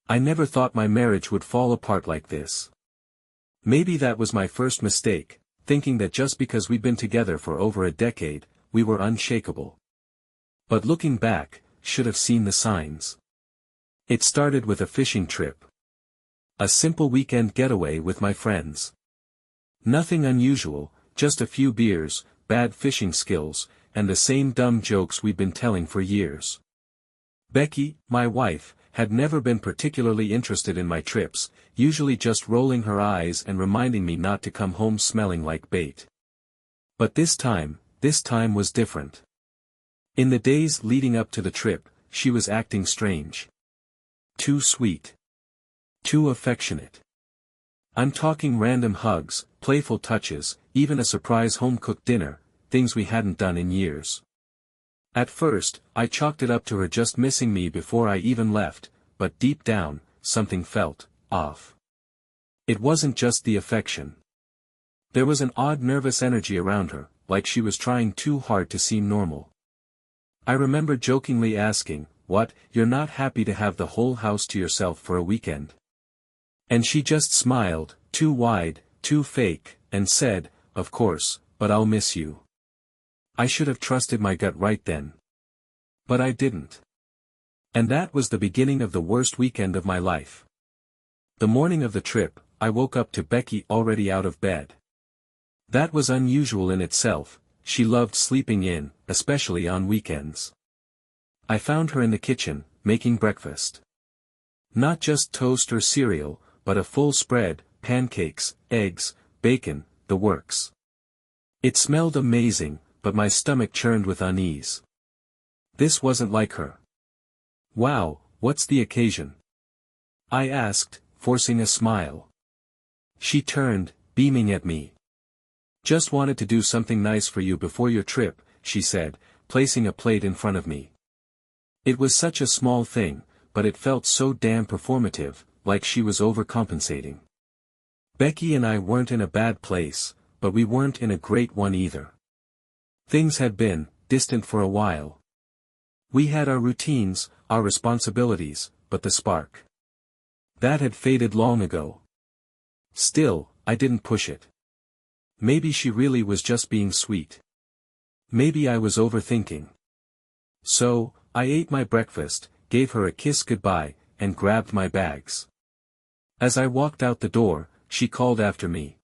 I never thought my marriage would fall apart like this. Maybe that was my first mistake, thinking that just because we'd been together for over a decade, we were unshakable. But looking back, should have seen the signs. It started with a fishing trip. A simple weekend getaway with my friends. Nothing unusual, just a few beers, bad fishing skills, and the same dumb jokes we'd been telling for years. Becky, my wife, had never been particularly interested in my trips, usually just rolling her eyes and reminding me not to come home smelling like bait. But this time was different. In the days leading up to the trip, she was acting strange. Too sweet. Too affectionate. I'm talking random hugs, playful touches, even a surprise home-cooked dinner, things we hadn't done in years. At first, I chalked it up to her just missing me before I even left, but deep down, something felt off. It wasn't just the affection. There was an odd nervous energy around her, like she was trying too hard to seem normal. I remember jokingly asking, "What, you're not happy to have the whole house to yourself for a weekend?" And she just smiled, too wide, too fake, and said, "Of course, but I'll miss you." I should have trusted my gut right then. But I didn't. And that was the beginning of the worst weekend of my life. The morning of the trip, I woke up to Becky already out of bed. That was unusual in itself, she loved sleeping in, especially on weekends. I found her in the kitchen, making breakfast. Not just toast or cereal, but a full spread, pancakes, eggs, bacon, the works. It smelled amazing, but my stomach churned with unease. This wasn't like her. "Wow, what's the occasion?" I asked, forcing a smile. She turned, beaming at me. "Just wanted to do something nice for you before your trip," she said, placing a plate in front of me. It was such a small thing, but it felt so damn performative, like she was overcompensating. Becky and I weren't in a bad place, but we weren't in a great one either. Things had been distant for a while. We had our routines, our responsibilities, but the spark. That had faded long ago. Still, I didn't push it. Maybe she really was just being sweet. Maybe I was overthinking. So, I ate my breakfast, gave her a kiss goodbye, and grabbed my bags. As I walked out the door, she called after me.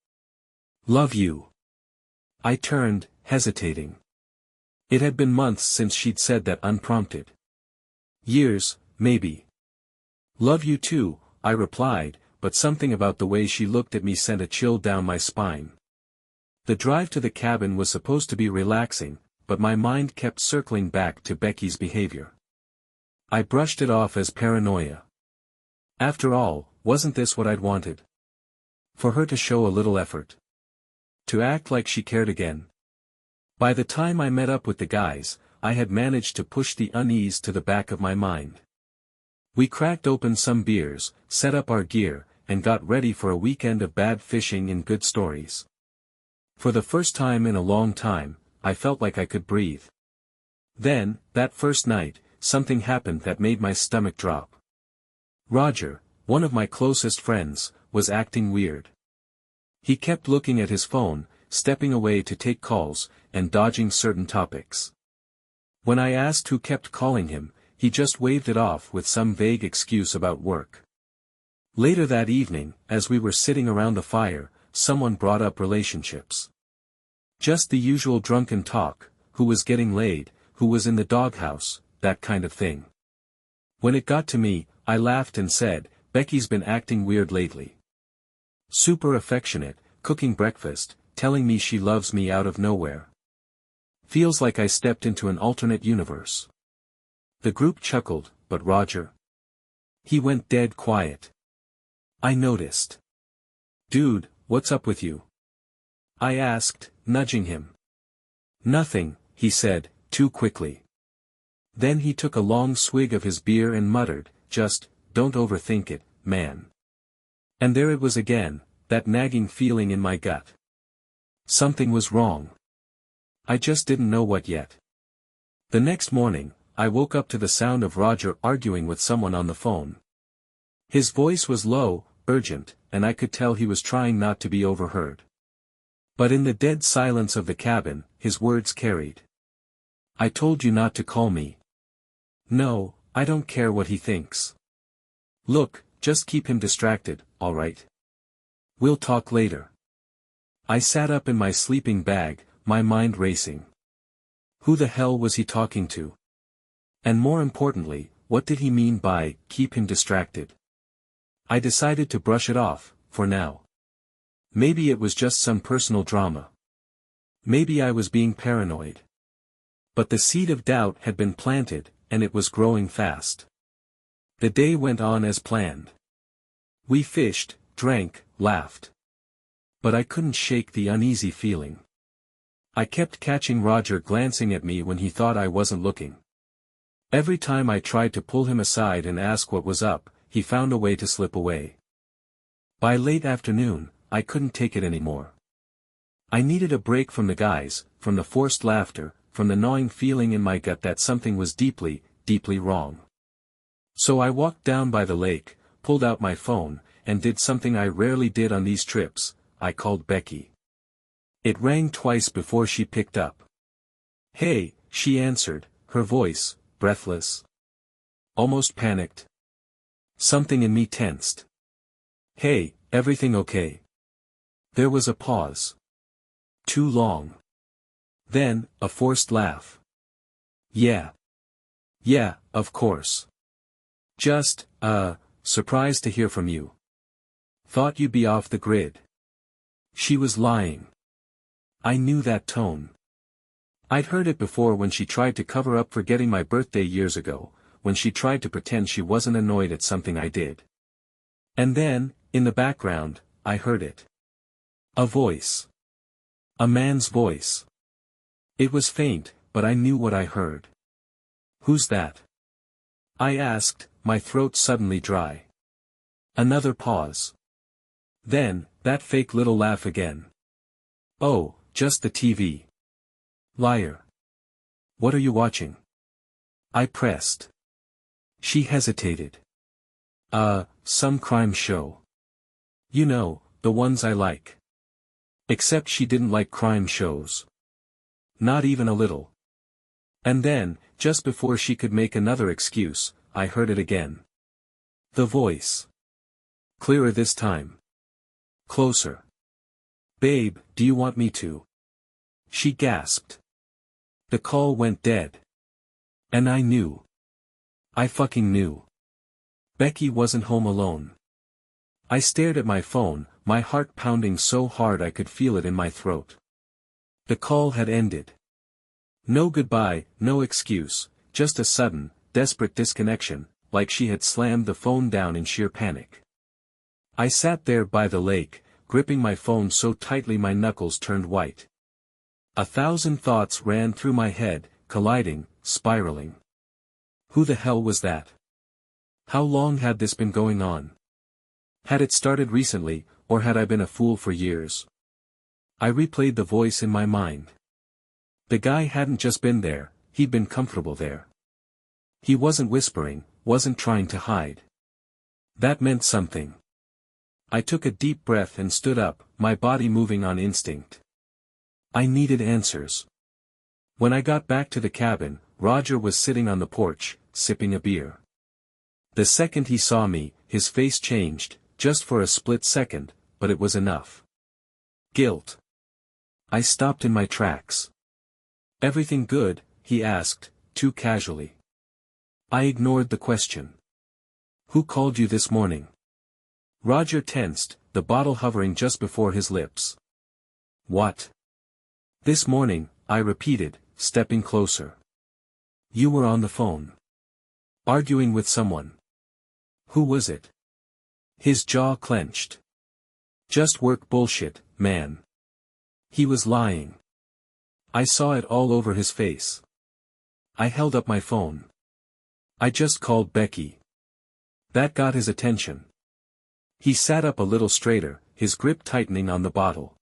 "Love you." I turned, hesitating. It had been months since she'd said that unprompted. Years, maybe. "Love you too," I replied, but something about the way she looked at me sent a chill down my spine. The drive to the cabin was supposed to be relaxing, but my mind kept circling back to Becky's behavior. I brushed it off as paranoia. After all, wasn't this what I'd wanted? For her to show a little effort. To act like she cared again. By the time I met up with the guys, I had managed to push the unease to the back of my mind. We cracked open some beers, set up our gear, and got ready for a weekend of bad fishing and good stories. For the first time in a long time, I felt like I could breathe. Then, that first night, something happened that made my stomach drop. Roger, one of my closest friends, was acting weird. He kept looking at his phone, stepping away to take calls, and dodging certain topics. When I asked who kept calling him, he just waved it off with some vague excuse about work. Later that evening, as we were sitting around the fire, someone brought up relationships. Just the usual drunken talk, who was getting laid, who was in the doghouse, that kind of thing. When it got to me, I laughed and said, "Becky's been acting weird lately. Super affectionate, cooking breakfast, telling me she loves me out of nowhere. Feels like I stepped into an alternate universe." The group chuckled, but Roger? He went dead quiet. I noticed. "Dude, what's up with you?" I asked, nudging him. "Nothing," he said, too quickly. Then he took a long swig of his beer and muttered, "Just, don't overthink it, man." And there it was again, that nagging feeling in my gut. Something was wrong. I just didn't know what yet. The next morning, I woke up to the sound of Roger arguing with someone on the phone. His voice was low, urgent, and I could tell he was trying not to be overheard. But in the dead silence of the cabin, his words carried. I told you not to call me. No, I don't care what he thinks. Look, just keep him distracted, all right? We'll talk later. I sat up in my sleeping bag, my mind racing. Who the hell was he talking to? And more importantly, what did he mean by, keep him distracted? I decided to brush it off, for now. Maybe it was just some personal drama. Maybe I was being paranoid. But the seed of doubt had been planted, and it was growing fast. The day went on as planned. We fished, drank, laughed. But I couldn't shake the uneasy feeling. I kept catching Roger glancing at me when he thought I wasn't looking. Every time I tried to pull him aside and ask what was up, he found a way to slip away. By late afternoon, I couldn't take it anymore. I needed a break from the guys, from the forced laughter, from the gnawing feeling in my gut that something was deeply, deeply wrong. So I walked down by the lake, pulled out my phone, and did something I rarely did on these trips. I called Becky. It rang twice before she picked up. Hey, she answered, her voice, breathless. Almost panicked. Something in me tensed. Hey, everything okay? There was a pause. Too long. Then, a forced laugh. Yeah. Yeah, of course. Just, surprised to hear from you. Thought you'd be off the grid. She was lying. I knew that tone. I'd heard it before when she tried to cover up forgetting my birthday years ago, when she tried to pretend she wasn't annoyed at something I did. And then, in the background, I heard it. A voice. A man's voice. It was faint, but I knew what I heard. Who's that? I asked, my throat suddenly dry. Another pause. Then, that fake little laugh again. Oh, just the TV. Liar. What are you watching? I pressed. She hesitated. Some crime show. You know, the ones I like. Except she didn't like crime shows. Not even a little. And then, just before she could make another excuse, I heard it again. The voice. Clearer this time. Closer. Babe, do you want me to? She gasped. The call went dead. And I knew. I fucking knew. Becky wasn't home alone. I stared at my phone, my heart pounding so hard I could feel it in my throat. The call had ended. No goodbye, no excuse, just a sudden, desperate disconnection, like she had slammed the phone down in sheer panic. I sat there by the lake, gripping my phone so tightly my knuckles turned white. 1,000 thoughts ran through my head, colliding, spiraling. Who the hell was that? How long had this been going on? Had it started recently, or had I been a fool for years? I replayed the voice in my mind. The guy hadn't just been there, he'd been comfortable there. He wasn't whispering, wasn't trying to hide. That meant something. I took a deep breath and stood up, my body moving on instinct. I needed answers. When I got back to the cabin, Roger was sitting on the porch, sipping a beer. The second he saw me, his face changed, just for a split second, but it was enough. Guilt. I stopped in my tracks. Everything good? He asked, too casually. I ignored the question. Who called you this morning? Roger tensed, the bottle hovering just before his lips. What? This morning, I repeated, stepping closer. You were on the phone. Arguing with someone. Who was it? His jaw clenched. Just work bullshit, man. He was lying. I saw it all over his face. I held up my phone. I just called Becky. That got his attention. He sat up a little straighter, his grip tightening on the bottle.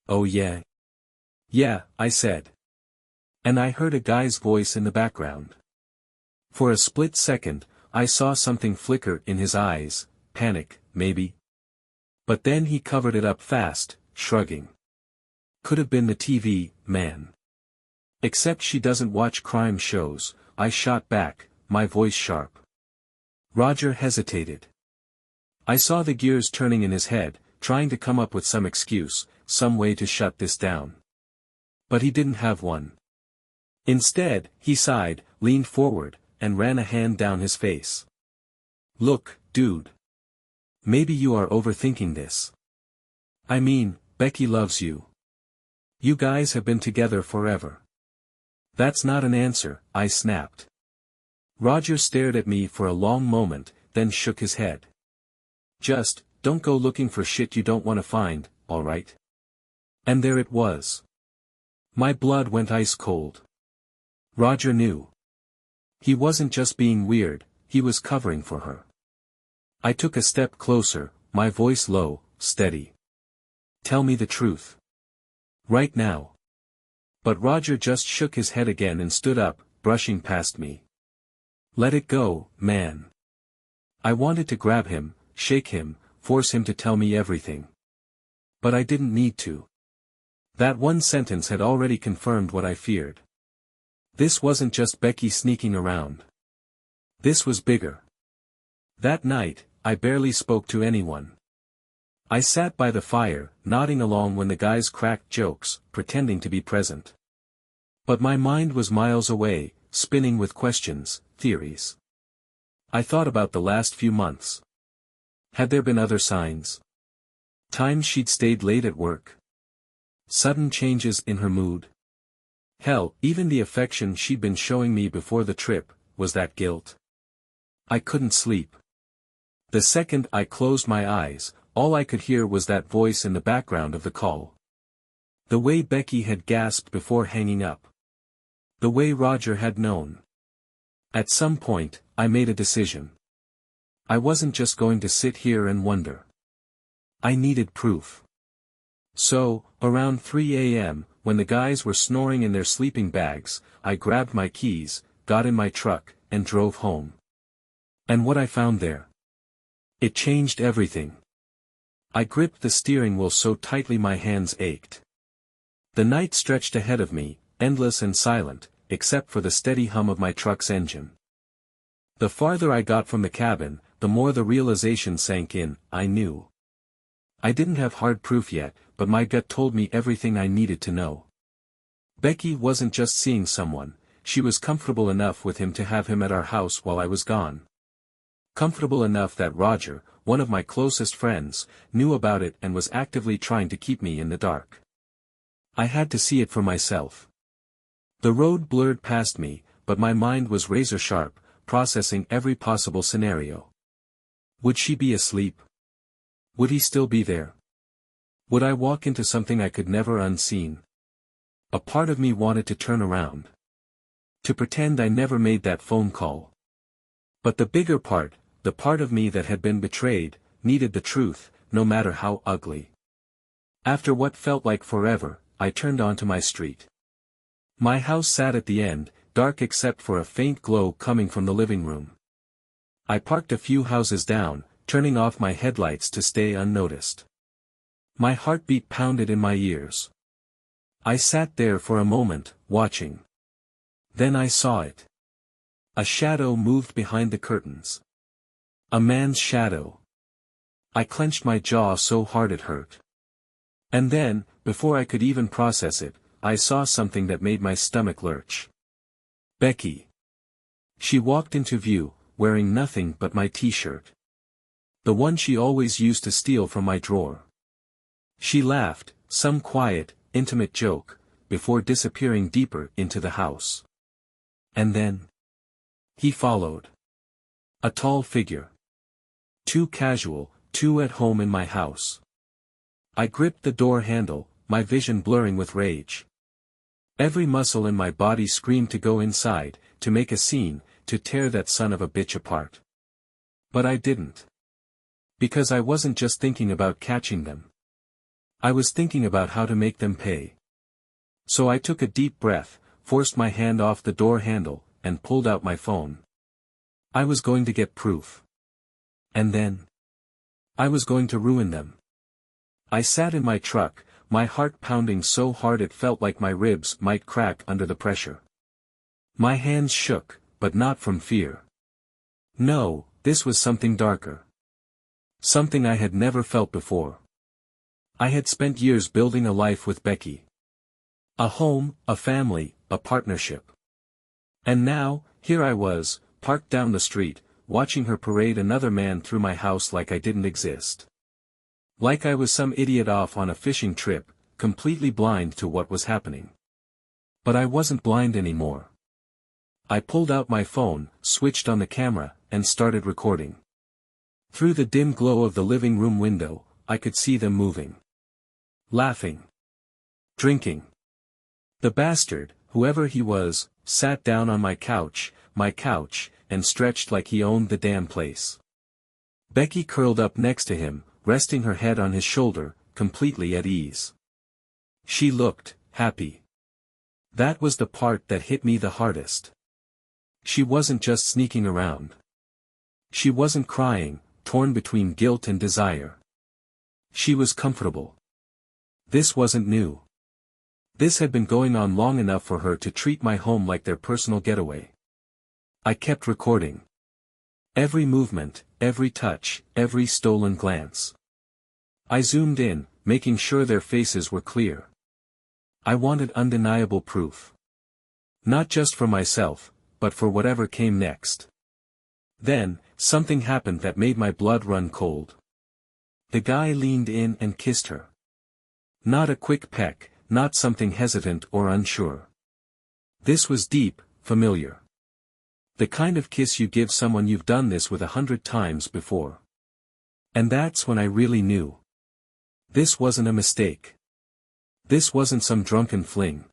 Oh yeah? Yeah, I said. And I heard a guy's voice in the background. For a split second, I saw something flicker in his eyes, panic, maybe. But then he covered it up fast, shrugging. Could have been the TV, man. Except she doesn't watch crime shows, I shot back, my voice sharp. Roger hesitated. I saw the gears turning in his head, trying to come up with some excuse, some way to shut this down. But he didn't have one. Instead, he sighed, leaned forward, and ran a hand down his face. Look, dude. Maybe you are overthinking this. I mean, Becky loves you. You guys have been together forever. That's not an answer, I snapped. Roger stared at me for a long moment, then shook his head. Just, don't go looking for shit you don't want to find, alright? And there it was. My blood went ice cold. Roger knew. He wasn't just being weird, he was covering for her. I took a step closer, my voice low, steady. Tell me the truth. Right now. But Roger just shook his head again and stood up, brushing past me. Let it go, man. I wanted to grab him, shake him, force him to tell me everything. But I didn't need to. That one sentence had already confirmed what I feared. This wasn't just Becky sneaking around. This was bigger. That night, I barely spoke to anyone. I sat by the fire, nodding along when the guys cracked jokes, pretending to be present. But my mind was miles away, spinning with questions, theories. I thought about the last few months. Had there been other signs? Times she'd stayed late at work. Sudden changes in her mood. Hell, even the affection she'd been showing me before the trip, was that guilt? I couldn't sleep. The second I closed my eyes, all I could hear was that voice in the background of the call. The way Becky had gasped before hanging up. The way Roger had known. At some point, I made a decision. I wasn't just going to sit here and wonder. I needed proof. So, around 3 a.m., when the guys were snoring in their sleeping bags, I grabbed my keys, got in my truck, and drove home. And what I found there? It changed everything. I gripped the steering wheel so tightly my hands ached. The night stretched ahead of me, endless and silent, except for the steady hum of my truck's engine. The farther I got from the cabin, the more the realization sank in, I knew. I didn't have hard proof yet, but my gut told me everything I needed to know. Becky wasn't just seeing someone, she was comfortable enough with him to have him at our house while I was gone. Comfortable enough that Roger, one of my closest friends, knew about it and was actively trying to keep me in the dark. I had to see it for myself. The road blurred past me, but my mind was razor sharp, processing every possible scenario. Would she be asleep? Would he still be there? Would I walk into something I could never unseen? A part of me wanted to turn around. To pretend I never made that phone call. But the bigger part, the part of me that had been betrayed, needed the truth, no matter how ugly. After what felt like forever, I turned onto my street. My house sat at the end, dark except for a faint glow coming from the living room. I parked a few houses down, turning off my headlights to stay unnoticed. My heartbeat pounded in my ears. I sat there for a moment, watching. Then I saw it. A shadow moved behind the curtains. A man's shadow. I clenched my jaw so hard it hurt. And then, before I could even process it, I saw something that made my stomach lurch. Becky. She walked into view, wearing nothing but my t-shirt. The one she always used to steal from my drawer. She laughed, some quiet, intimate joke, before disappearing deeper into the house. And then he followed. A tall figure. Too casual, too at home in my house. I gripped the door handle, my vision blurring with rage. Every muscle in my body screamed to go inside, to make a scene, to tear that son of a bitch apart. But I didn't. Because I wasn't just thinking about catching them. I was thinking about how to make them pay. So I took a deep breath, forced my hand off the door handle, and pulled out my phone. I was going to get proof. And then I was going to ruin them. I sat in my truck, my heart pounding so hard it felt like my ribs might crack under the pressure. My hands shook, but not from fear. No, this was something darker. Something I had never felt before. I had spent years building a life with Becky. A home, a family, a partnership. And now, here I was, parked down the street, watching her parade another man through my house like I didn't exist. Like I was some idiot off on a fishing trip, completely blind to what was happening. But I wasn't blind anymore. I pulled out my phone, switched on the camera, and started recording. Through the dim glow of the living room window, I could see them moving. Laughing. Drinking. The bastard, whoever he was, sat down on my couch, and stretched like he owned the damn place. Becky curled up next to him, resting her head on his shoulder, completely at ease. She looked happy. That was the part that hit me the hardest. She wasn't just sneaking around. She wasn't crying, torn between guilt and desire. She was comfortable. This wasn't new. This had been going on long enough for her to treat my home like their personal getaway. I kept recording. Every movement, every touch, every stolen glance. I zoomed in, making sure their faces were clear. I wanted undeniable proof. Not just for myself, but for whatever came next. Then, something happened that made my blood run cold. The guy leaned in and kissed her. Not a quick peck, not something hesitant or unsure. This was deep, familiar. The kind of kiss you give someone you've done this with 100 times before. And that's when I really knew. This wasn't a mistake. This wasn't some drunken fling.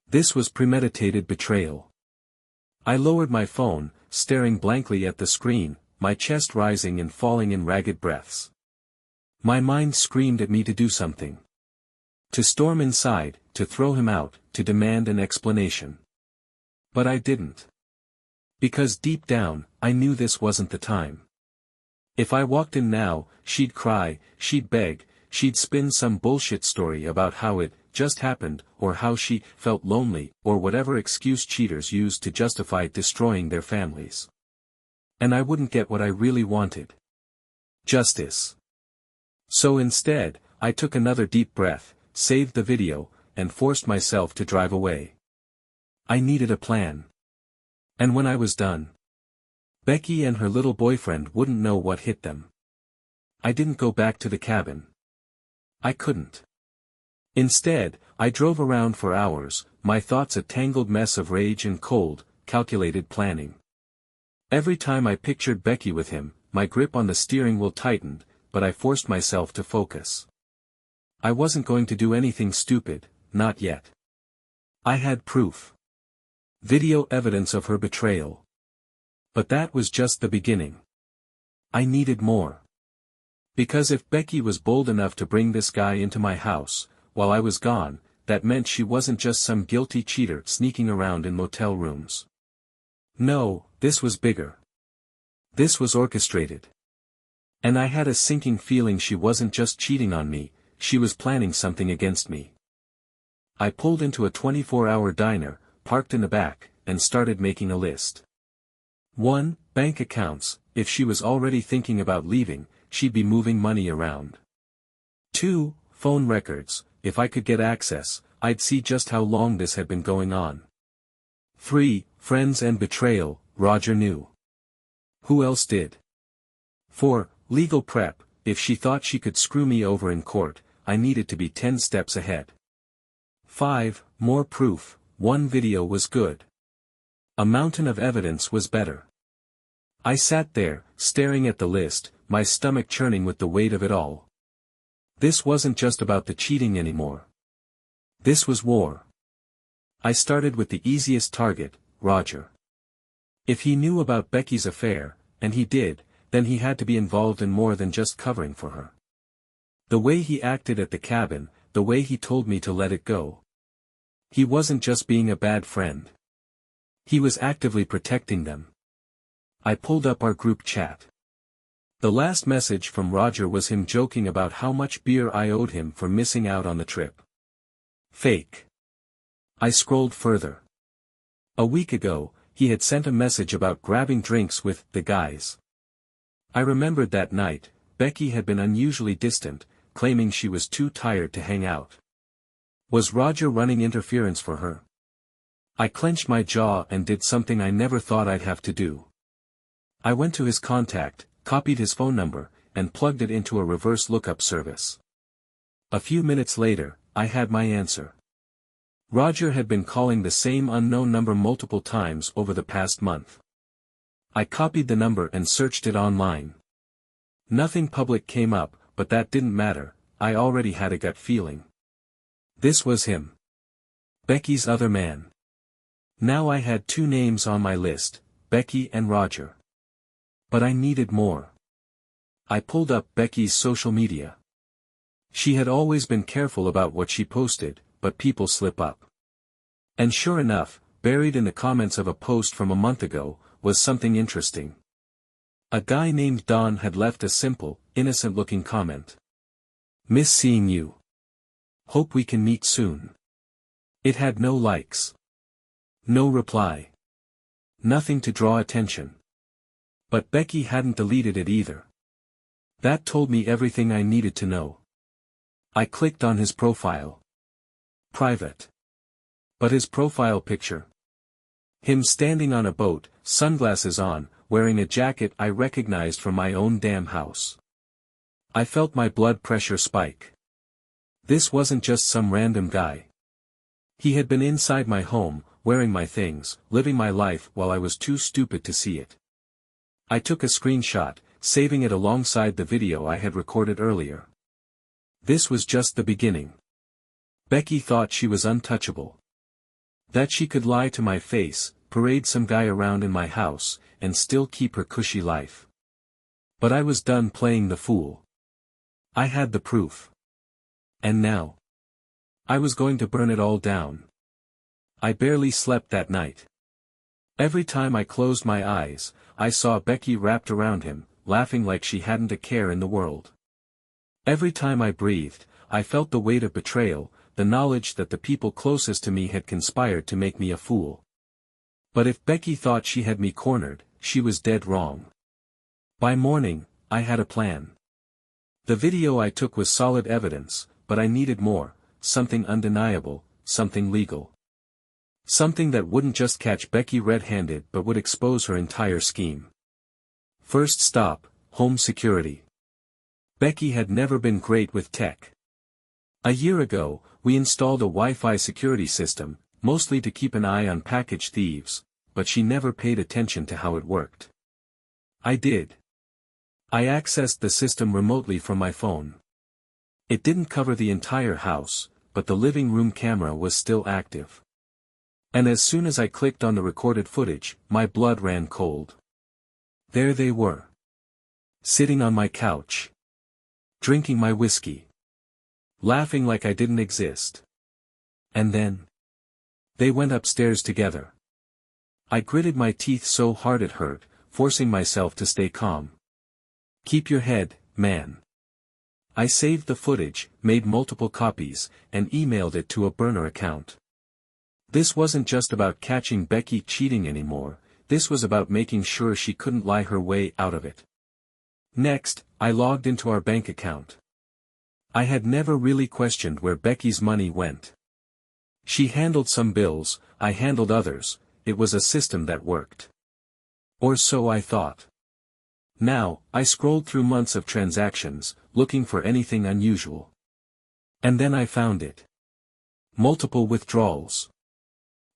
This was premeditated betrayal. I lowered my phone, staring blankly at the screen, my chest rising and falling in ragged breaths. My mind screamed at me to do something. To storm inside, to throw him out, to demand an explanation. But I didn't. Because deep down, I knew this wasn't the time. If I walked in now, she'd cry, she'd beg, she'd spin some bullshit story about how it just happened, or how she felt lonely, or whatever excuse cheaters use to justify destroying their families. And I wouldn't get what I really wanted. Justice. So instead, I took another deep breath, saved the video, and forced myself to drive away. I needed a plan. And when I was done, Becky and her little boyfriend wouldn't know what hit them. I didn't go back to the cabin. I couldn't. Instead, I drove around for hours, my thoughts a tangled mess of rage and cold, calculated planning. Every time I pictured Becky with him, my grip on the steering wheel tightened, but I forced myself to focus. I wasn't going to do anything stupid, not yet. I had proof. Video evidence of her betrayal. But that was just the beginning. I needed more. Because if Becky was bold enough to bring this guy into my house, while I was gone, that meant she wasn't just some guilty cheater sneaking around in motel rooms. No, this was bigger. This was orchestrated. And I had a sinking feeling she wasn't just cheating on me, she was planning something against me. I pulled into a 24-hour diner, parked in the back, and started making a list. 1. Bank accounts. If she was already thinking about leaving, she'd be moving money around. 2. Phone records. If I could get access, I'd see just how long this had been going on. 3. Friends and betrayal. Roger knew. Who else did? 4. Legal prep. If she thought she could screw me over in court, I needed to be 10 steps ahead. 5. More proof. One video was good. A mountain of evidence was better. I sat there, staring at the list, my stomach churning with the weight of it all. This wasn't just about the cheating anymore. This was war. I started with the easiest target, Roger. If he knew about Becky's affair, and he did, then he had to be involved in more than just covering for her. The way he acted at the cabin, the way he told me to let it go. He wasn't just being a bad friend. He was actively protecting them. I pulled up our group chat. The last message from Roger was him joking about how much beer I owed him for missing out on the trip. Fake. I scrolled further. A week ago, he had sent a message about grabbing drinks with the guys. I remembered that night, Becky had been unusually distant, claiming she was too tired to hang out. Was Roger running interference for her? I clenched my jaw and did something I never thought I'd have to do. I went to his contact, copied his phone number, and plugged it into a reverse lookup service. A few minutes later, I had my answer. Roger had been calling the same unknown number multiple times over the past month. I copied the number and searched it online. Nothing public came up, but that didn't matter, I already had a gut feeling. This was him. Becky's other man. Now I had two names on my list, Becky and Roger. But I needed more. I pulled up Becky's social media. She had always been careful about what she posted, but people slip up. And sure enough, buried in the comments of a post from a month ago, was something interesting. A guy named Don had left a simple, innocent-looking comment. "Miss seeing you. Hope we can meet soon." It had no likes. No reply. Nothing to draw attention. But Becky hadn't deleted it either. That told me everything I needed to know. I clicked on his profile. Private. But his profile picture. Him standing on a boat, sunglasses on, wearing a jacket I recognized from my own damn house. I felt my blood pressure spike. This wasn't just some random guy. He had been inside my home, wearing my things, living my life while I was too stupid to see it. I took a screenshot, saving it alongside the video I had recorded earlier. This was just the beginning. Becky thought she was untouchable. That she could lie to my face, parade some guy around in my house, and still keep her cushy life. But I was done playing the fool. I had the proof. And now? I was going to burn it all down. I barely slept that night. Every time I closed my eyes, I saw Becky wrapped around him, laughing like she hadn't a care in the world. Every time I breathed, I felt the weight of betrayal, the knowledge that the people closest to me had conspired to make me a fool. But if Becky thought she had me cornered, she was dead wrong. By morning, I had a plan. The video I took was solid evidence, but I needed more, something undeniable, something legal. Something that wouldn't just catch Becky red-handed but would expose her entire scheme. First stop, home security. Becky had never been great with tech. A year ago, we installed a Wi-Fi security system, mostly to keep an eye on package thieves, but she never paid attention to how it worked. I did. I accessed the system remotely from my phone. It didn't cover the entire house, but the living room camera was still active. And as soon as I clicked on the recorded footage, my blood ran cold. There they were. Sitting on my couch. Drinking my whiskey. Laughing like I didn't exist. And then they went upstairs together. I gritted my teeth so hard it hurt, forcing myself to stay calm. Keep your head, man. I saved the footage, made multiple copies, and emailed it to a burner account. This wasn't just about catching Becky cheating anymore, this was about making sure she couldn't lie her way out of it. Next, I logged into our bank account. I had never really questioned where Becky's money went. She handled some bills, I handled others, it was a system that worked. Or so I thought. Now, I scrolled through months of transactions, looking for anything unusual. And then I found it. Multiple withdrawals.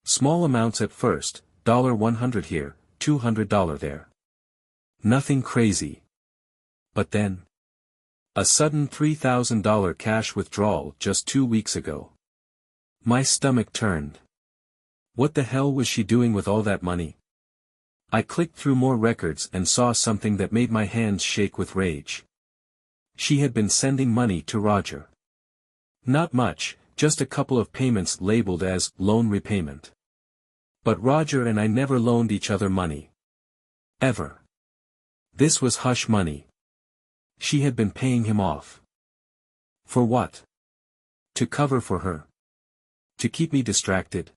Small amounts at first, $100 here, $200 there. Nothing crazy. But then, a sudden $3,000 cash withdrawal just 2 weeks ago. My stomach turned. What the hell was she doing with all that money? I clicked through more records and saw something that made my hands shake with rage. She had been sending money to Roger. Not much, just a couple of payments labeled as loan repayment. But Roger and I never loaned each other money. Ever. This was hush money. She had been paying him off. For what? To cover for her. To keep me distracted.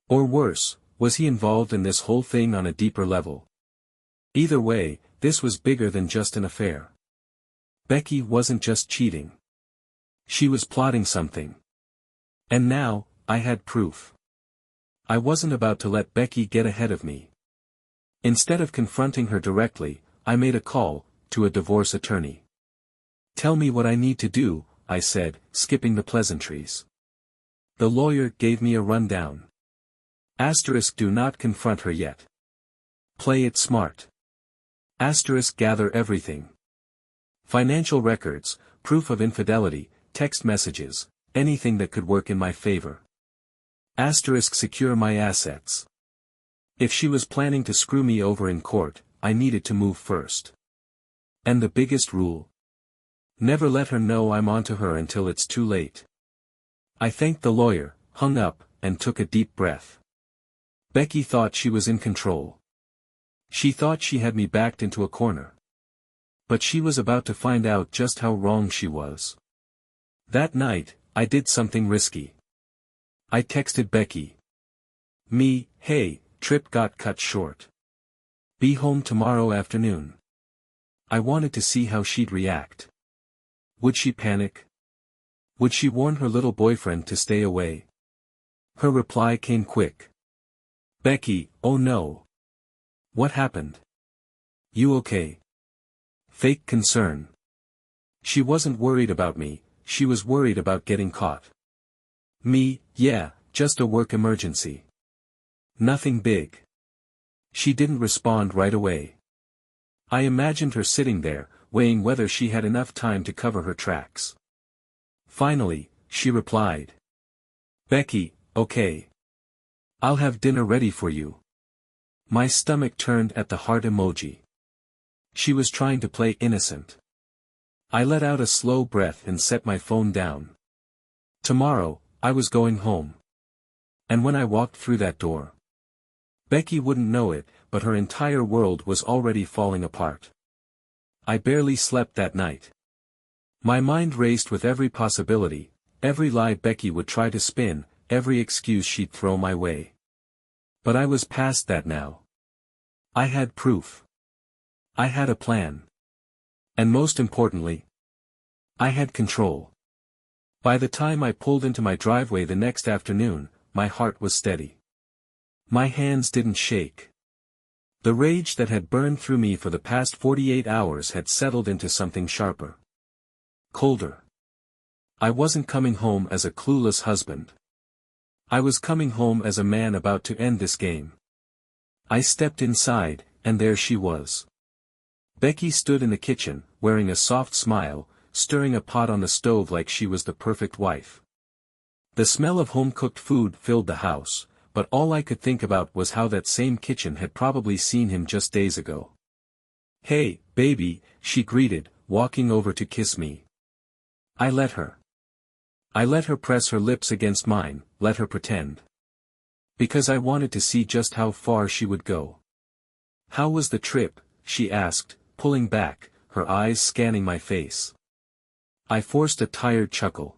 Or worse, was he involved in this whole thing on a deeper level? Either way, this was bigger than just an affair. Becky wasn't just cheating. She was plotting something. And now, I had proof. I wasn't about to let Becky get ahead of me. Instead of confronting her directly, I made a call to a divorce attorney. "Tell me what I need to do," I said, skipping the pleasantries. The lawyer gave me a rundown. Asterisk, do not confront her yet. Play it smart. Asterisk, gather everything. Financial records, proof of infidelity, text messages, anything that could work in my favor. Asterisk, secure my assets. If she was planning to screw me over in court, I needed to move first. And the biggest rule? Never let her know I'm onto her until it's too late. I thanked the lawyer, hung up, and took a deep breath. Becky thought she was in control. She thought she had me backed into a corner. But she was about to find out just how wrong she was. That night, I did something risky. I texted Becky. Hey, trip got cut short. Be home tomorrow afternoon. I wanted to see how she'd react. Would she panic? Would she warn her little boyfriend to stay away? Her reply came quick. "Becky, oh no. What happened? You okay?" Fake concern. She wasn't worried about me, she was worried about getting caught. Yeah, just a work emergency. Nothing big. She didn't respond right away. I imagined her sitting there, weighing whether she had enough time to cover her tracks. Finally, she replied. "Becky, okay. I'll have dinner ready for you." My stomach turned at the heart emoji. She was trying to play innocent. I let out a slow breath and set my phone down. Tomorrow, I was going home. And when I walked through that door, Becky wouldn't know it, but her entire world was already falling apart. I barely slept that night. My mind raced with every possibility, every lie Becky would try to spin, every excuse she'd throw my way. But I was past that now. I had proof. I had a plan. And most importantly, I had control. By the time I pulled into my driveway the next afternoon, my heart was steady. My hands didn't shake. The rage that had burned through me for the past 48 hours had settled into something sharper. Colder. I wasn't coming home as a clueless husband. I was coming home as a man about to end this game. I stepped inside, and there she was. Becky stood in the kitchen, wearing a soft smile, stirring a pot on the stove like she was the perfect wife. The smell of home-cooked food filled the house, but all I could think about was how that same kitchen had probably seen him just days ago. "Hey, baby," she greeted, walking over to kiss me. I let her. I let her press her lips against mine, let her pretend. Because I wanted to see just how far she would go. "How was the trip?" she asked, pulling back, her eyes scanning my face. I forced a tired chuckle.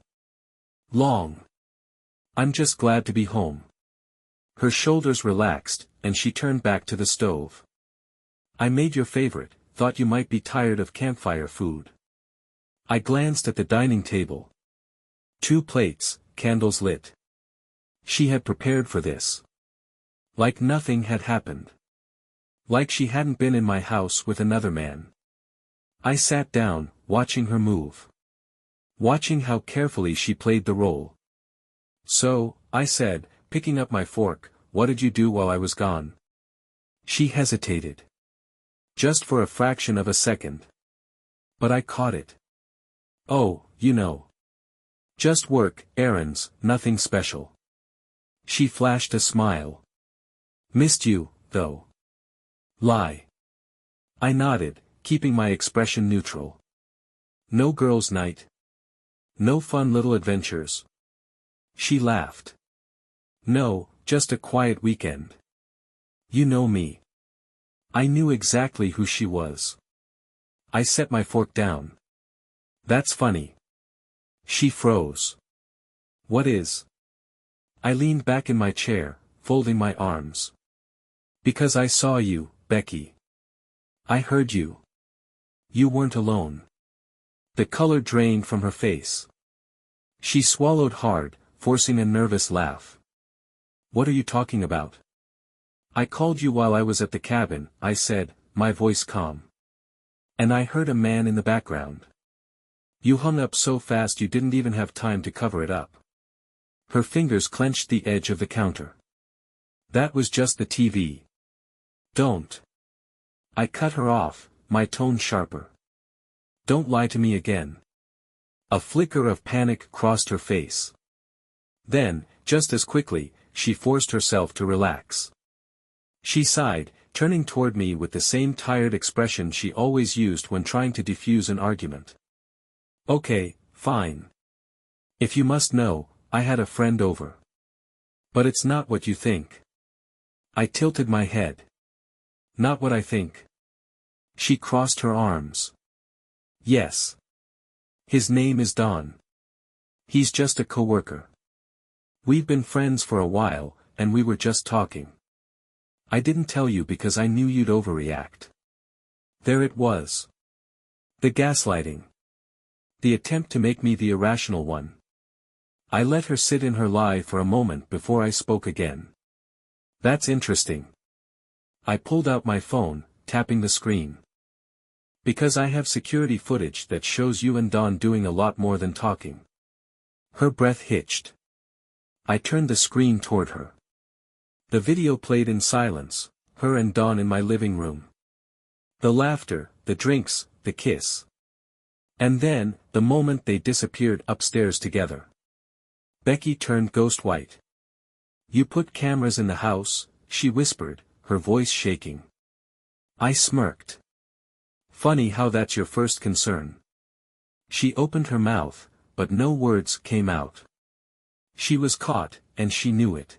"Long. I'm just glad to be home." Her shoulders relaxed, and she turned back to the stove. "I made your favorite, thought you might be tired of campfire food." I glanced at the dining table. 2 plates, candles lit. She had prepared for this. Like nothing had happened. Like she hadn't been in my house with another man. I sat down, watching her move. Watching how carefully she played the role. "So," I said, picking up my fork, "what did you do while I was gone?" She hesitated. Just for a fraction of a second. But I caught it. "Oh, you know. Just work, errands, nothing special." She flashed a smile. "Missed you, though." Lie. I nodded, keeping my expression neutral. "No girls' night? No fun little adventures?" She laughed. "No, just a quiet weekend. You know me. I knew exactly who she was. I set my fork down. That's funny. She froze. What is? I leaned back in my chair, folding my arms. Because I saw you, Becky. I heard you. You weren't alone. The color drained from her face. She swallowed hard, forcing a nervous laugh. What are you talking about? I called you while I was at the cabin, I said, my voice calm. And I heard a man in the background. You hung up so fast you didn't even have time to cover it up. Her fingers clenched the edge of the counter. That was just the TV. Don't. I cut her off, my tone sharper. Don't lie to me again. A flicker of panic crossed her face. Then, just as quickly, she forced herself to relax. She sighed, turning toward me with the same tired expression she always used when trying to defuse an argument. Okay, fine. If you must know, I had a friend over. But it's not what you think. I tilted my head. Not what I think. She crossed her arms. Yes. His name is Don. He's just a coworker. We've been friends for a while, and we were just talking. I didn't tell you because I knew you'd overreact. There it was. The gaslighting. The attempt to make me the irrational one. I let her sit in her lie for a moment before I spoke again. That's interesting. I pulled out my phone, tapping the screen. Because I have security footage that shows you and Don doing a lot more than talking. Her breath hitched. I turned the screen toward her. The video played in silence, her and Don in my living room. The laughter, the drinks, the kiss. And then, the moment they disappeared upstairs together. Becky turned ghost white. You put cameras in the house, she whispered, her voice shaking. I smirked. Funny how that's your first concern. She opened her mouth, but no words came out. She was caught, and she knew it.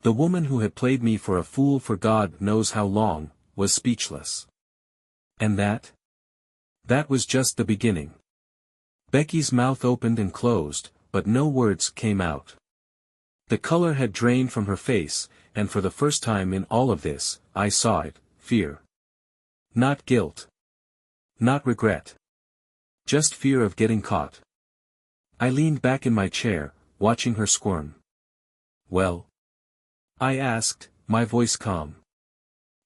The woman who had played me for a fool for God knows how long, was speechless. And that? That was just the beginning. Becky's mouth opened and closed, but no words came out. The color had drained from her face, and for the first time in all of this, I saw it, fear. Not guilt. Not regret. Just fear of getting caught. I leaned back in my chair, watching her squirm. Well? I asked, my voice calm.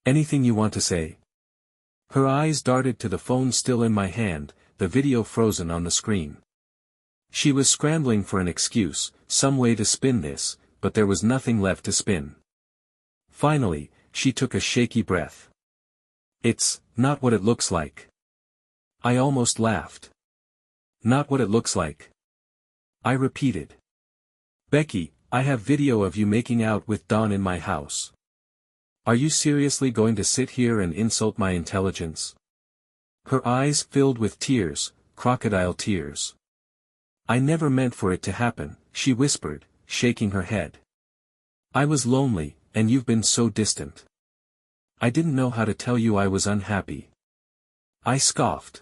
Anything you want to say? Her eyes darted to the phone still in my hand, the video frozen on the screen. She was scrambling for an excuse, some way to spin this, but there was nothing left to spin. Finally, she took a shaky breath. It's not what it looks like. I almost laughed. Not what it looks like. I repeated. Becky, I have video of you making out with Don in my house. Are you seriously going to sit here and insult my intelligence? Her eyes filled with tears, crocodile tears. I never meant for it to happen, she whispered, shaking her head. I was lonely, and you've been so distant. I didn't know how to tell you I was unhappy. I scoffed.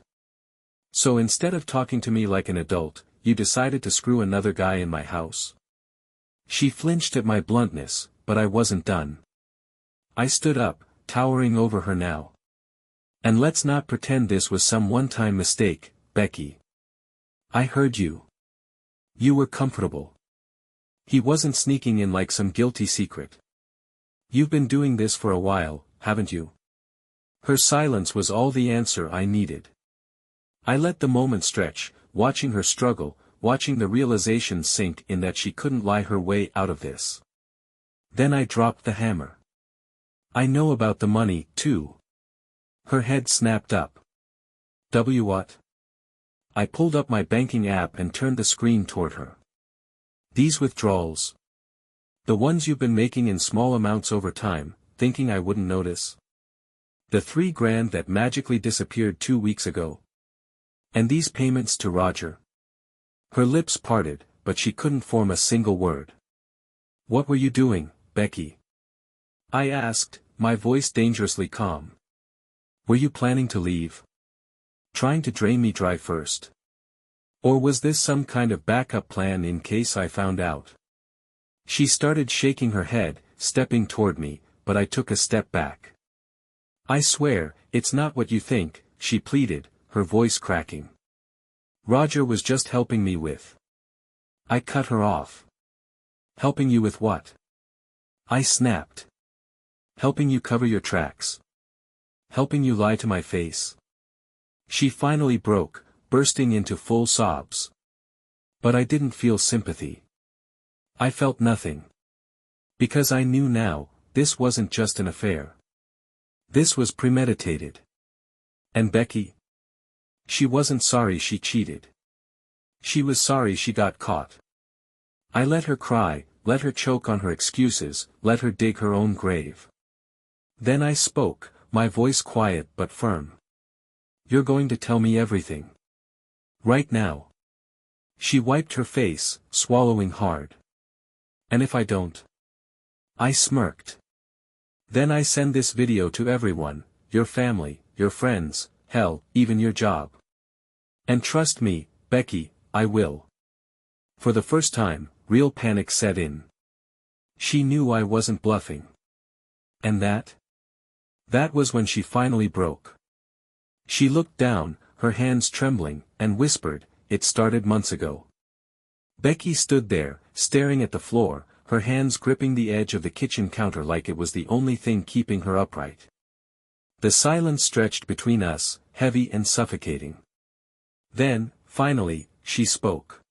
So instead of talking to me like an adult, you decided to screw another guy in my house? She flinched at my bluntness, but I wasn't done. I stood up, towering over her now. And let's not pretend this was some one-time mistake, Becky. I heard you. You were comfortable. He wasn't sneaking in like some guilty secret. You've been doing this for a while, haven't you? Her silence was all the answer I needed. I let the moment stretch, watching her struggle, watching the realization sink in that she couldn't lie her way out of this. Then I dropped the hammer. I know about the money, too. Her head snapped up. What? I pulled up my banking app and turned the screen toward her. These withdrawals. The ones you've been making in small amounts over time, thinking I wouldn't notice. The $3,000 that magically disappeared 2 weeks ago. And these payments to Roger. Her lips parted, but she couldn't form a single word. What were you doing, Becky? I asked, my voice dangerously calm. Were you planning to leave? Trying to drain me dry first? Or was this some kind of backup plan in case I found out? She started shaking her head, stepping toward me, but I took a step back. I swear, it's not what you think, she pleaded, her voice cracking. Roger was just helping me with. I cut her off. Helping you with what? I snapped. Helping you cover your tracks. Helping you lie to my face. She finally broke, bursting into full sobs. But I didn't feel sympathy. I felt nothing. Because I knew now, this wasn't just an affair. This was premeditated. And Becky? She wasn't sorry she cheated. She was sorry she got caught. I let her cry, let her choke on her excuses, let her dig her own grave. Then I spoke, my voice quiet but firm. You're going to tell me everything. Right now. She wiped her face, swallowing hard. And if I don't? I smirked. Then I send this video to everyone, your family, your friends, hell, even your job. And trust me, Becky, I will. For the first time, real panic set in. She knew I wasn't bluffing. And that? That was when she finally broke. She looked down, her hands trembling, and whispered, "It started months ago." Becky stood there, staring at the floor, her hands gripping the edge of the kitchen counter like it was the only thing keeping her upright. The silence stretched between us, heavy and suffocating. Then, finally, she spoke.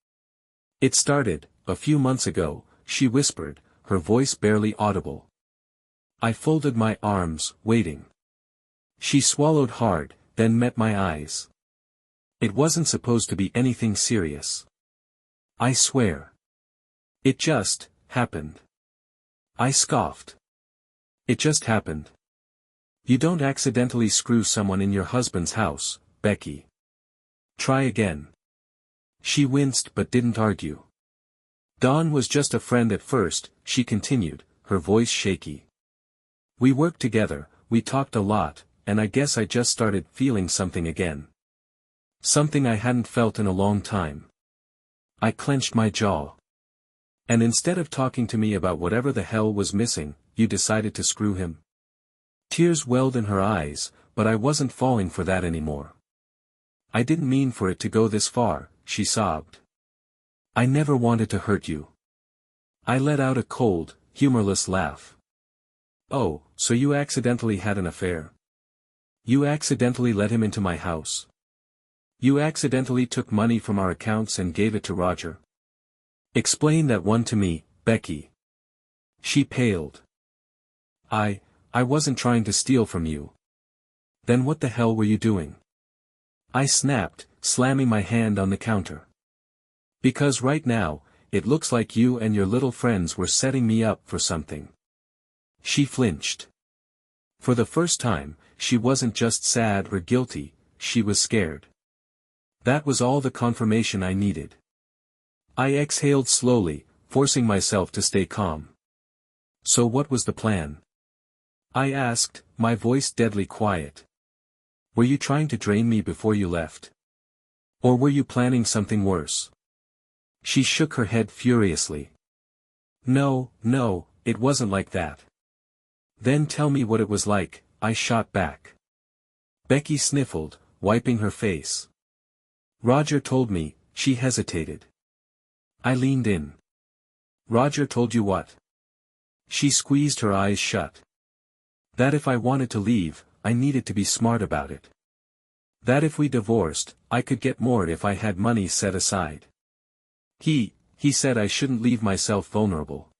"It started, a few months ago," she whispered, her voice barely audible. I folded my arms, waiting. She swallowed hard, then met my eyes. "It wasn't supposed to be anything serious. I swear. It just happened." I scoffed. "It just happened. You don't accidentally screw someone in your husband's house, Becky. Try again." She winced but didn't argue. "Dawn was just a friend at first," she continued, her voice shaky. "We worked together, we talked a lot, and I guess I just started feeling something again. Something I hadn't felt in a long time." I clenched my jaw. "And instead of talking to me about whatever the hell was missing, you decided to screw him?" Tears welled in her eyes, but I wasn't falling for that anymore. "I didn't mean for it to go this far," she sobbed. "I never wanted to hurt you." I let out a cold, humorless laugh. "Oh, so you accidentally had an affair? You accidentally let him into my house? You accidentally took money from our accounts and gave it to Roger? Explain that one to me, Becky." She paled. I wasn't trying to steal from you." "Then what the hell were you doing?" I snapped, slamming my hand on the counter. "Because right now, it looks like you and your little friends were setting me up for something." She flinched. For the first time, she wasn't just sad or guilty, she was scared. That was all the confirmation I needed. I exhaled slowly, forcing myself to stay calm. "So what was the plan?" I asked, my voice deadly quiet. "Were you trying to drain me before you left? Or were you planning something worse?" She shook her head furiously. No, it wasn't like that." "Then tell me what it was like," I shot back. Becky sniffled, wiping her face. "Roger told me," she hesitated. I leaned in. "Roger told you what?" She squeezed her eyes shut. "That if I wanted to leave, I needed to be smart about it. That if we divorced, I could get more if I had money set aside. He said I shouldn't leave myself vulnerable."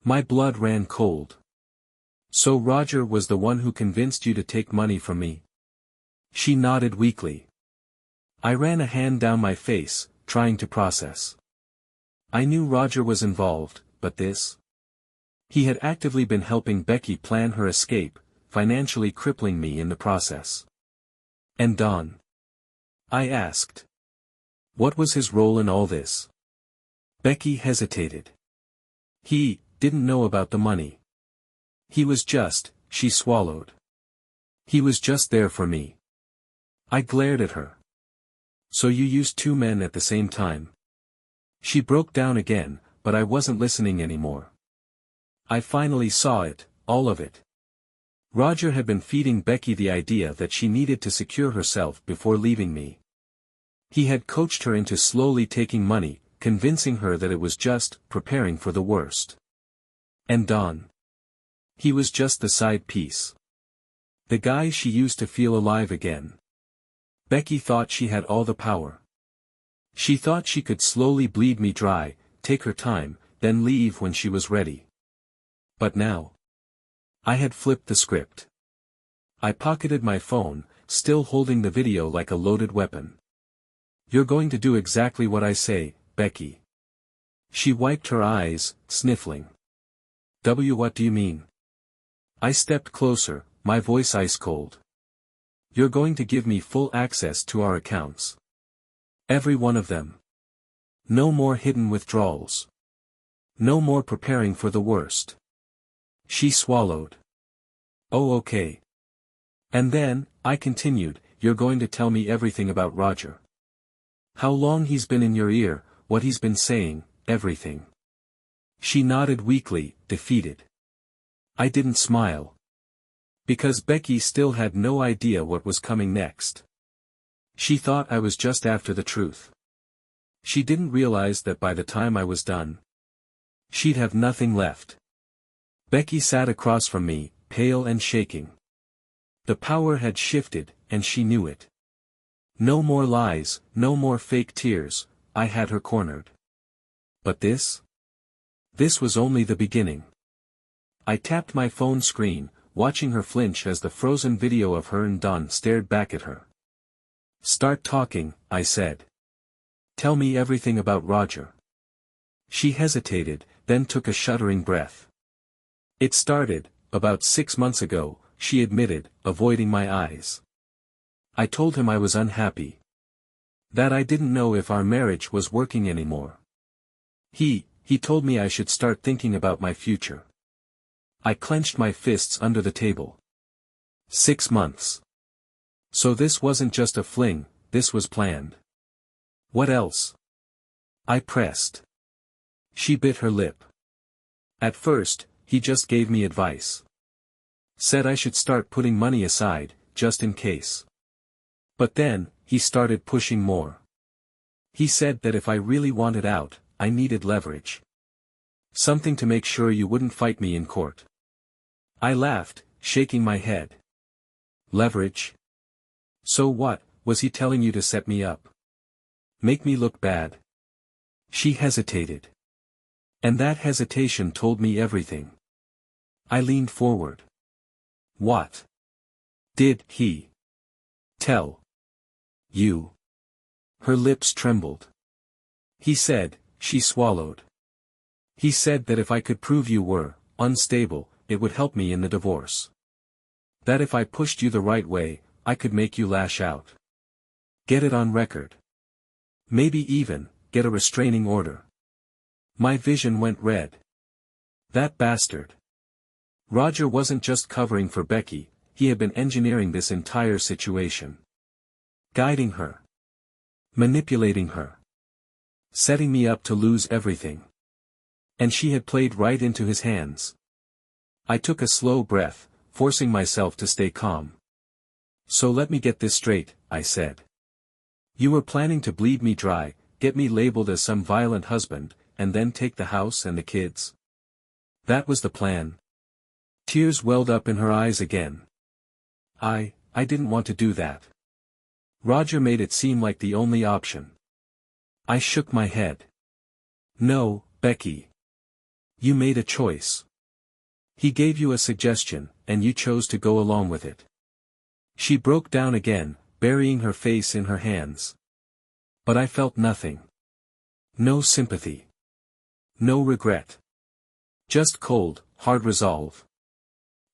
My blood ran cold. "So Roger was the one who convinced you to take money from me?" She nodded weakly. I ran a hand down my face, trying to process. I knew Roger was involved, but this? He had actively been helping Becky plan her escape, financially crippling me in the process. "And Don?" I asked. "What was his role in all this?" Becky hesitated. "He didn't know about the money. He was just she swallowed. He was just there for me. I glared at her. So you used two men at the same time? She broke down again, but I wasn't listening anymore. I finally saw it, all of it. Roger had been feeding Becky the idea that she needed to secure herself before leaving me. He had coached her into slowly taking money, convincing her that it was just preparing for the worst. And Don. He was just the side piece. The guy she used to feel alive again. Becky thought she had all the power. She thought she could slowly bleed me dry, take her time, then leave when she was ready. But now. I had flipped the script. I pocketed my phone, still holding the video like a loaded weapon. You're going to do exactly what I say, Becky. She wiped her eyes, sniffling. What do you mean? I stepped closer, my voice ice cold. You're going to give me full access to our accounts. Every one of them. No more hidden withdrawals. No more preparing for the worst. She swallowed. Oh, okay. And then, I continued, you're going to tell me everything about Roger. How long he's been in your ear, what he's been saying, everything. She nodded weakly, defeated. I didn't smile. Because Becky still had no idea what was coming next. She thought I was just after the truth. She didn't realize that by the time I was done, she'd have nothing left. Becky sat across from me, pale and shaking. The power had shifted, and she knew it. No more lies, no more fake tears, I had her cornered. But this? This was only the beginning. I tapped my phone screen, watching her flinch as the frozen video of her and Don stared back at her. Start talking, I said. Tell me everything about Roger. She hesitated, then took a shuddering breath. It started, about 6 months ago, she admitted, avoiding my eyes. I told him I was unhappy. That I didn't know if our marriage was working anymore. He told me I should start thinking about my future. I clenched my fists under the table. 6 months. So this wasn't just a fling, this was planned. What else? I pressed. She bit her lip. At first, he just gave me advice. Said I should start putting money aside, just in case. But then, he started pushing more. He said that if I really wanted out, I needed leverage. Something to make sure you wouldn't fight me in court. I laughed, shaking my head. Leverage? So what, was he telling you to set me up? Make me look bad? She hesitated. And that hesitation told me everything. I leaned forward. What did he tell you? Her lips trembled. He said, she swallowed. He said that if I could prove you were unstable, it would help me in the divorce. That if I pushed you the right way, I could make you lash out. Get it on record. Maybe even, get a restraining order. My vision went red. That bastard. Roger wasn't just covering for Becky, he had been engineering this entire situation. Guiding her. Manipulating her. Setting me up to lose everything. And she had played right into his hands. I took a slow breath, forcing myself to stay calm. So let me get this straight, I said. You were planning to bleed me dry, get me labeled as some violent husband, and then take the house and the kids? That was the plan. Tears welled up in her eyes again. I didn't want to do that. Roger made it seem like the only option. I shook my head. No, Becky. You made a choice. He gave you a suggestion, and you chose to go along with it. She broke down again, burying her face in her hands. But I felt nothing. No sympathy. No regret. Just cold, hard resolve.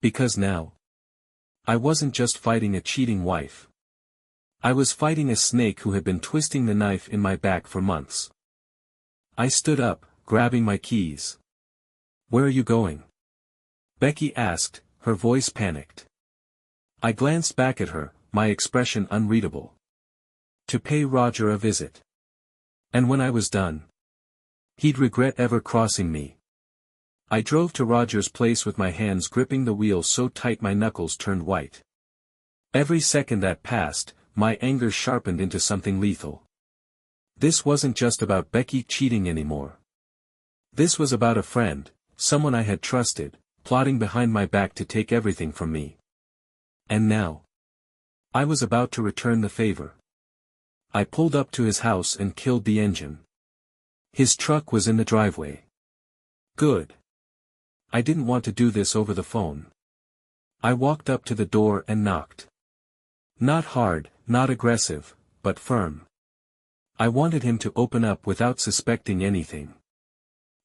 Because now, I wasn't just fighting a cheating wife. I was fighting a snake who had been twisting the knife in my back for months. I stood up, grabbing my keys. Where are you going? Becky asked, her voice panicked. I glanced back at her, my expression unreadable. To pay Roger a visit. And when I was done, he'd regret ever crossing me. I drove to Roger's place with my hands gripping the wheel so tight my knuckles turned white. Every second that passed, my anger sharpened into something lethal. This wasn't just about Becky cheating anymore. This was about a friend, someone I had trusted, plotting behind my back to take everything from me. And now, I was about to return the favor. I pulled up to his house and killed the engine. His truck was in the driveway. Good. I didn't want to do this over the phone. I walked up to the door and knocked. Not hard, not aggressive, but firm. I wanted him to open up without suspecting anything.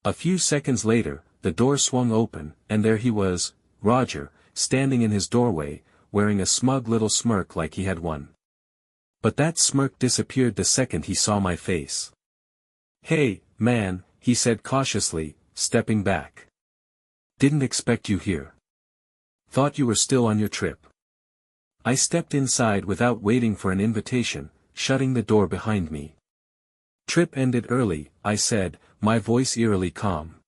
A few seconds later, the door swung open, and there he was, Roger, standing in his doorway, wearing a smug little smirk like he had won. But that smirk disappeared the second he saw my face. "Hey, man," he said cautiously, stepping back. "Didn't expect you here. Thought you were still on your trip." I stepped inside without waiting for an invitation, shutting the door behind me. "Trip ended early," I said, my voice eerily calm.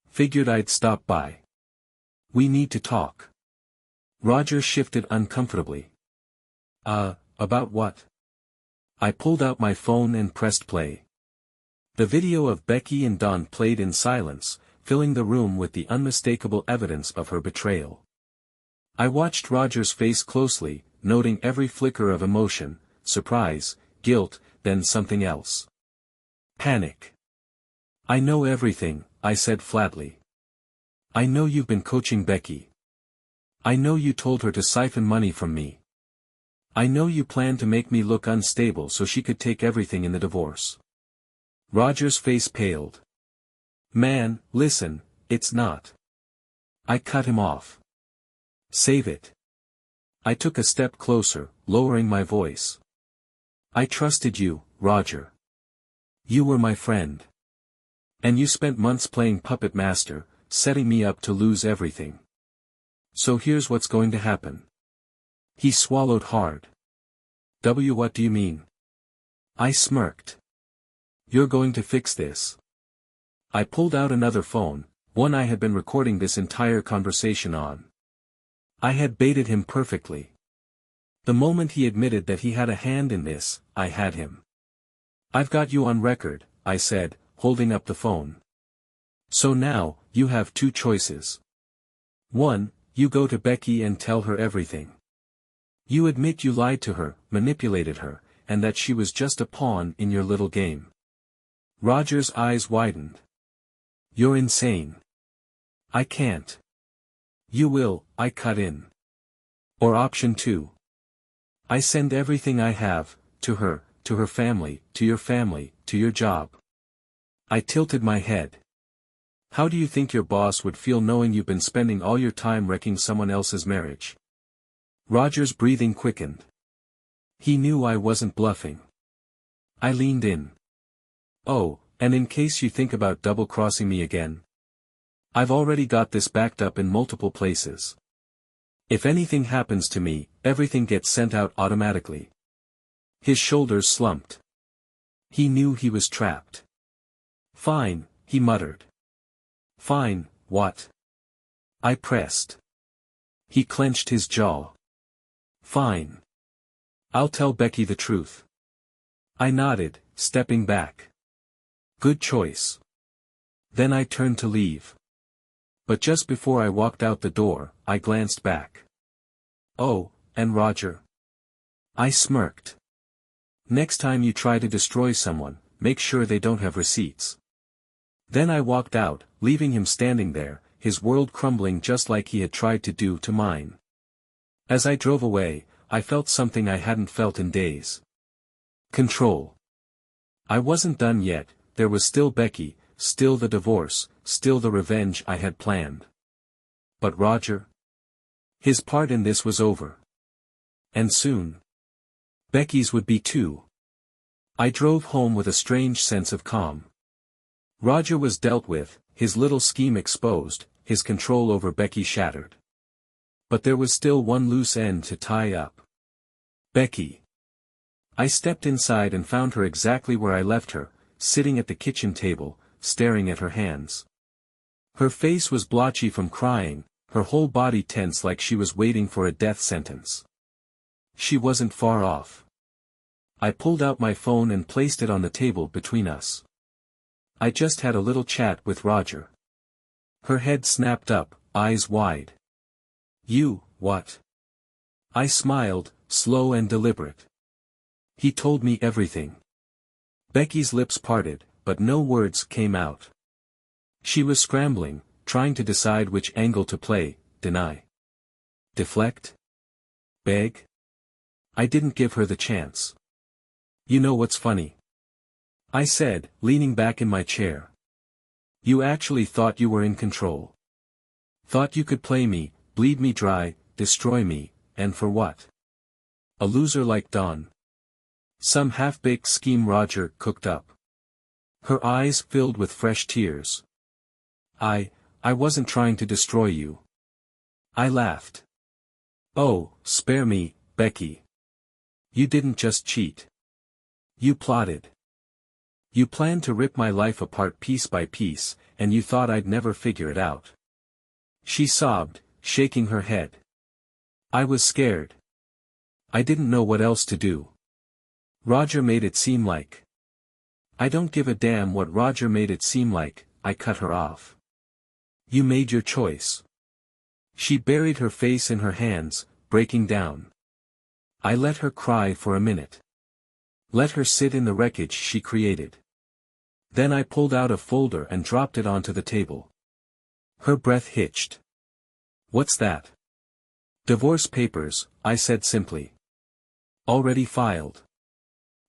"Figured I'd stop by. We need to talk." Roger shifted uncomfortably. About what?" I pulled out my phone and pressed play. The video of Becky and Don played in silence, filling the room with the unmistakable evidence of her betrayal. I watched Roger's face closely, noting every flicker of emotion, surprise, guilt, then something else. Panic. "I know everything," I said flatly. "I know you've been coaching Becky. I know you told her to siphon money from me. I know you planned to make me look unstable so she could take everything in the divorce." Roger's face paled. "Man, listen, it's not." I cut him off. "Save it." I took a step closer, lowering my voice. "I trusted you, Roger. You were my friend. And you spent months playing puppet master, setting me up to lose everything. So here's what's going to happen." He swallowed hard. What do you mean?" I smirked. "You're going to fix this." I pulled out another phone, one I had been recording this entire conversation on. I had baited him perfectly. The moment he admitted that he had a hand in this, I had him. "I've got you on record," I said, holding up the phone. "So now, you have two choices. 1, you go to Becky and tell her everything. You admit you lied to her, manipulated her, and that she was just a pawn in your little game." Roger's eyes widened. "You're insane. I can't." "You will," I cut in. "Or option 2. I send everything I have, to her family, to your job." I tilted my head. "How do you think your boss would feel knowing you've been spending all your time wrecking someone else's marriage?" Roger's breathing quickened. He knew I wasn't bluffing. I leaned in. "Oh, and in case you think about double-crossing me again, I've already got this backed up in multiple places. If anything happens to me, everything gets sent out automatically." His shoulders slumped. He knew he was trapped. "Fine," he muttered. "Fine, what?" I pressed. He clenched his jaw. "Fine. I'll tell Becky the truth." I nodded, stepping back. "Good choice." Then I turned to leave. But just before I walked out the door, I glanced back. "Oh, and Roger." I smirked. "Next time you try to destroy someone, make sure they don't have receipts." Then I walked out, leaving him standing there, his world crumbling just like he had tried to do to mine. As I drove away, I felt something I hadn't felt in days. Control. I wasn't done yet, there was still Becky, still the divorce, still the revenge I had planned. But Roger? His part in this was over. And soon. Becky's would be too. I drove home with a strange sense of calm. Roger was dealt with, his little scheme exposed, his control over Becky shattered. But there was still one loose end to tie up. Becky. I stepped inside and found her exactly where I left her, sitting at the kitchen table, staring at her hands. Her face was blotchy from crying, her whole body tense like she was waiting for a death sentence. She wasn't far off. I pulled out my phone and placed it on the table between us. I just had a little chat with Roger. Her head snapped up, eyes wide. You, what? I smiled, slow and deliberate. He told me everything. Becky's lips parted, but no words came out. She was scrambling, trying to decide which angle to play, deny. Deflect? Beg? I didn't give her the chance. You know what's funny? I said, leaning back in my chair. You actually thought you were in control. Thought you could play me, bleed me dry, destroy me, and for what? A loser like Dawn. Some half-baked scheme Roger cooked up. Her eyes filled with fresh tears. I wasn't trying to destroy you. I laughed. Oh, spare me, Becky. You didn't just cheat. You plotted. You planned to rip my life apart piece by piece, and you thought I'd never figure it out. She sobbed, shaking her head. I was scared. I didn't know what else to do. Roger made it seem like. I don't give a damn what Roger made it seem like. I cut her off. You made your choice. She buried her face in her hands, breaking down. I let her cry for a minute. Let her sit in the wreckage she created. Then I pulled out a folder and dropped it onto the table. Her breath hitched. What's that? Divorce papers, I said simply. Already filed.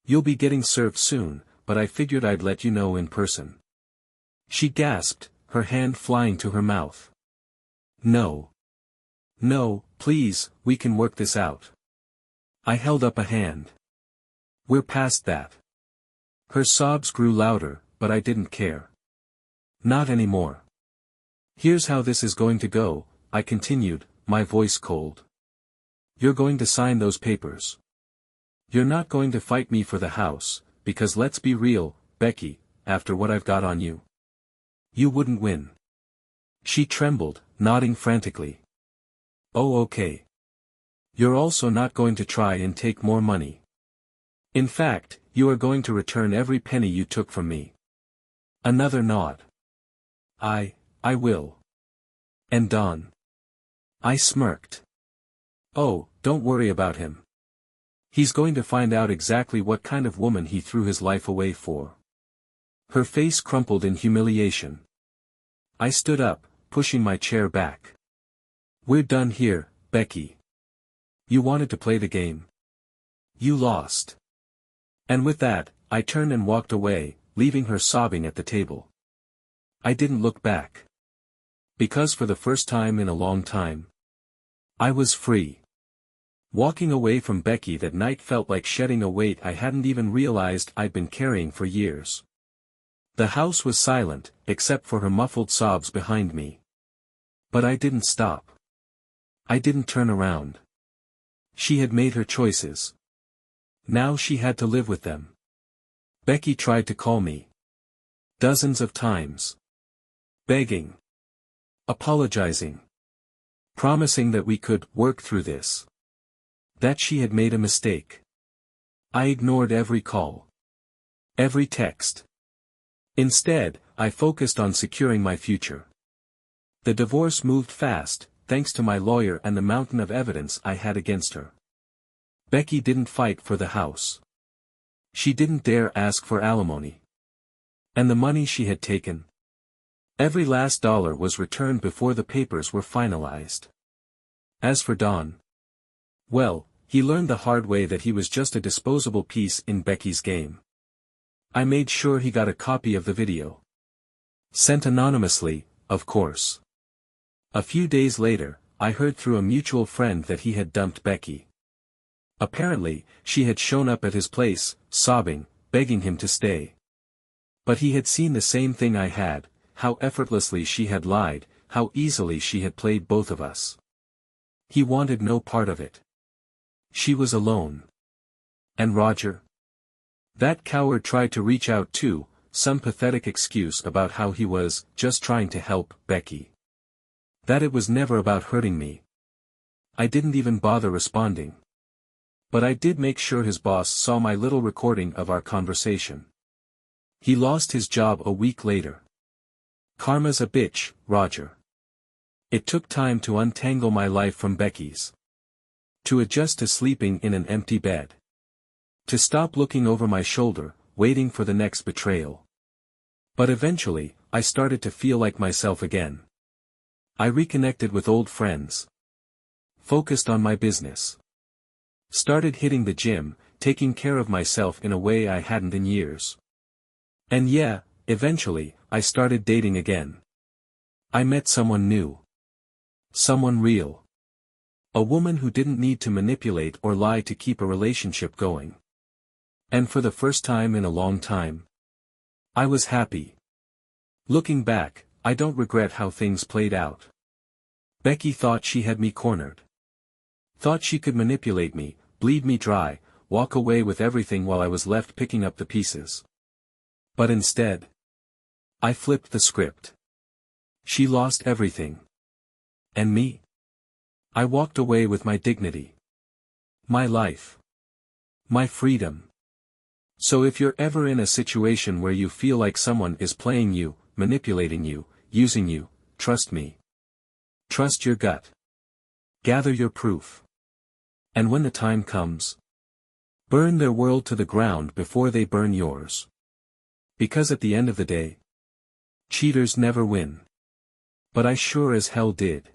You'll be getting served soon, but I figured I'd let you know in person. She gasped, her hand flying to her mouth. No. No, please, we can work this out. I held up a hand. We're past that. Her sobs grew louder, but I didn't care. Not anymore. Here's how this is going to go, I continued, my voice cold. You're going to sign those papers. You're not going to fight me for the house, because let's be real, Becky, after what I've got on you. You wouldn't win. She trembled, nodding frantically. Oh, okay. You're also not going to try and take more money. In fact, you are going to return every penny you took from me. Another nod. I will. And Dawn. I smirked. Oh, don't worry about him. He's going to find out exactly what kind of woman he threw his life away for. Her face crumpled in humiliation. I stood up, pushing my chair back. We're done here, Becky. You wanted to play the game. You lost. And with that, I turned and walked away, leaving her sobbing at the table. I didn't look back. Because for the first time in a long time, I was free. Walking away from Becky that night felt like shedding a weight I hadn't even realized I'd been carrying for years. The house was silent, except for her muffled sobs behind me. But I didn't stop. I didn't turn around. She had made her choices. Now she had to live with them. Becky tried to call me. Dozens of times. Begging. Apologizing. Promising that we could work through this. That she had made a mistake. I ignored every call. Every text. Instead, I focused on securing my future. The divorce moved fast, thanks to my lawyer and the mountain of evidence I had against her. Becky didn't fight for the house. She didn't dare ask for alimony. And the money she had taken. Every last dollar was returned before the papers were finalized. As for Don. Well, he learned the hard way that he was just a disposable piece in Becky's game. I made sure he got a copy of the video. Sent anonymously, of course. A few days later, I heard through a mutual friend that he had dumped Becky. Apparently, she had shown up at his place, sobbing, begging him to stay. But he had seen the same thing I had, how effortlessly she had lied, how easily she had played both of us. He wanted no part of it. She was alone. And Roger? That coward tried to reach out too, some pathetic excuse about how he was just trying to help Becky. That it was never about hurting me. I didn't even bother responding. But I did make sure his boss saw my little recording of our conversation. He lost his job a week later. Karma's a bitch, Roger. It took time to untangle my life from Becky's. To adjust to sleeping in an empty bed. To stop looking over my shoulder, waiting for the next betrayal. But eventually, I started to feel like myself again. I reconnected with old friends. Focused on my business. Started hitting the gym, taking care of myself in a way I hadn't in years. And yeah, eventually, I started dating again. I met someone new. Someone real. A woman who didn't need to manipulate or lie to keep a relationship going. And for the first time in a long time, I was happy. Looking back, I don't regret how things played out. Becky thought she had me cornered. Thought she could manipulate me, bleed me dry, walk away with everything while I was left picking up the pieces. But instead, I flipped the script. She lost everything. And me? I walked away with my dignity. My life. My freedom. So if you're ever in a situation where you feel like someone is playing you, manipulating you, using you, trust me. Trust your gut. Gather your proof. And when the time comes, burn their world to the ground before they burn yours. Because at the end of the day, cheaters never win. But I sure as hell did.